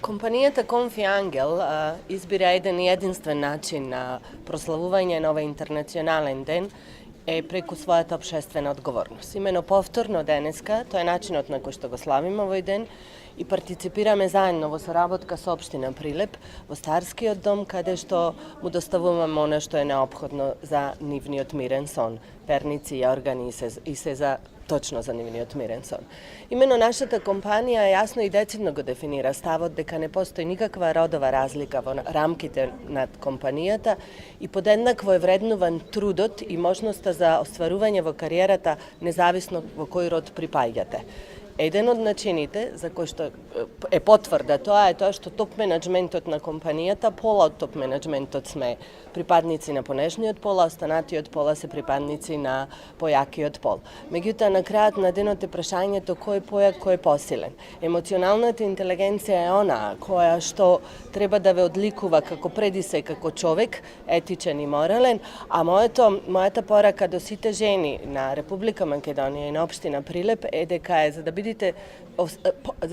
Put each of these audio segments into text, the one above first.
Компанијата Конфи Ангел избира еден единствен начин на прославување на овој интернационален ден е преку својата општествена одговорност. Имено повторно денеска, тоа е начинот на кој што го славиме овој ден и партиципираме заедно во соработка со општина Прилеп во Старскиот дом, каде што му доставуваме она што е неопходно за нивниот мирен сон, перници, јоргани и се за точно за нивниот мирен сон. Имено нашата компанија јасно и децидно го дефинира ставот дека не постои никаква родова разлика во рамките над компанијата и подеднакво е вреднуван трудот и можноста за остварување во кариерата независно во кој род припаѓате. Еден од начините за кој што е потврда тоа е тоа што топ менеджментот на компанијата, пола од топ менеджментот сме припадници на понежниот пол, а останатиот пола се припадници на појакиот пол. Меѓутоа, на крајот на денот е прашањето кој е појак, кој е посилен. Емоционалната интелигенција е онаа која што треба да ве одликува како преди се како човек, етичен и морален, а мојата порака до сите жени на Република Македонија и на општина Прилеп е дека е за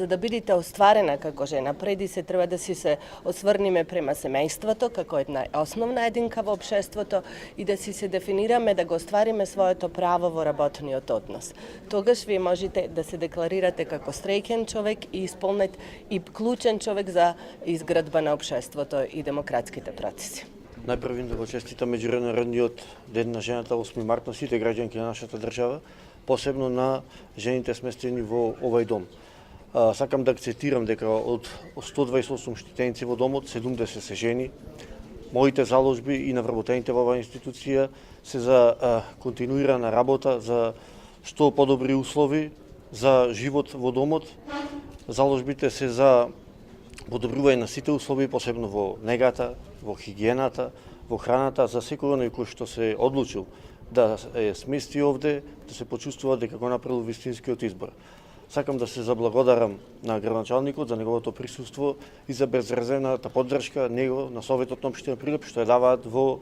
да бидите остварена како жена, преди се треба да си се осврниме према семејството како една основна единка во општеството и да си се дефинираме да го оствариме своето право во работниот однос. Тогаш вие можете да се декларирате како среќен човек и исполнет и клучен човек за изградба на општеството и демократските процеси. Најпрво да го честитам меѓународниот ден на жената 8 март на сите граѓанки на нашата држава, посебно на жените сместени во овај дом. Сакам да акцентирам дека од 128 штитеници во домот, 70 се жени. Моите заложби и на вработените во оваа институција се за континуирана работа, за што подобри услови за живот во домот. Заложбите се за подобрување на сите услови, посебно во негата, во хигиената, во храната, за секој оној кој што се одлучил да е смести овде, да се почувствува дека го направил вистинскиот избор. Сакам да се заблагодарам на градоначалникот за неговото присуство и за безрезервната поддршка него на Советот на општина Прилеп што ја даваат во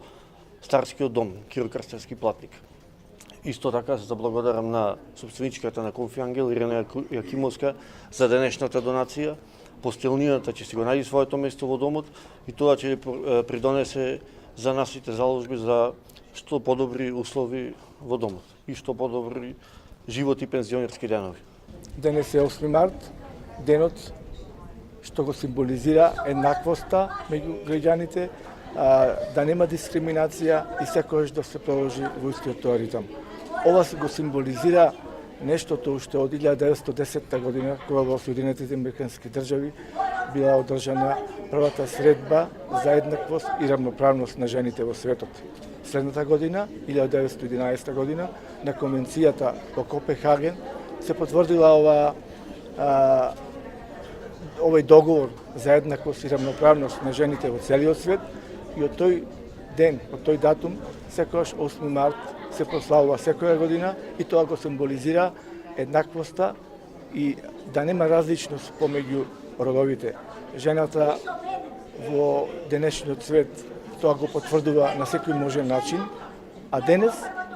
Старскиот дом, Киро Крстевски платник. Исто така се заблагодарам на собственичката на Конфи Ангел, Ирена Јакимовска, за денешната донација. Постелнината ќе си го најди своето место во домот и тоа ќе придонесе за нашите заложби за што подобри услови во домот и што подобри живот и пензионерски денови. Денес е 8 март, денот што го символизира еднаквоста меѓу граѓаните, да нема дискриминација и секојаш да се продолжи во истиот тој ритм. Ова се го символизира нештото уште од 1910 година, кога во Соединетите американски држави била одржана првата средба за еднаквост и рамноправност на жените во светот. Следната година, 1911 година, на конвенцијата во Копенхаген се потврдила овој договор за еднаквост и рамноправност на жените во целиот свет и од тој ден, од тој датум, секојаш 8 март се прославува секоја година и тоа го символизира еднаквоста и да нема различност помеѓу родовите. Жената во денешниот свет тоа го потврдува на секој можен начин, а денес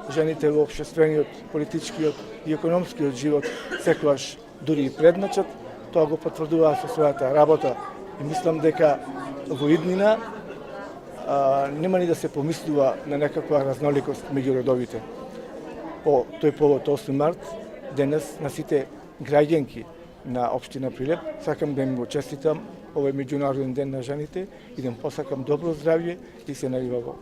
жените во општествениот, политичкиот и економскиот живот секогаш дури и предначат, тоа го потврдува со својата работа и мислам дека во иднина нема ни да се помислува на некаква разноликост меѓу родовите. По тој повод 8 март, денес на сите граѓанки на општина Прилеп, сакам да им го честитам овој меѓународен ден на жените и да им посакам добро здравје и се најубаво.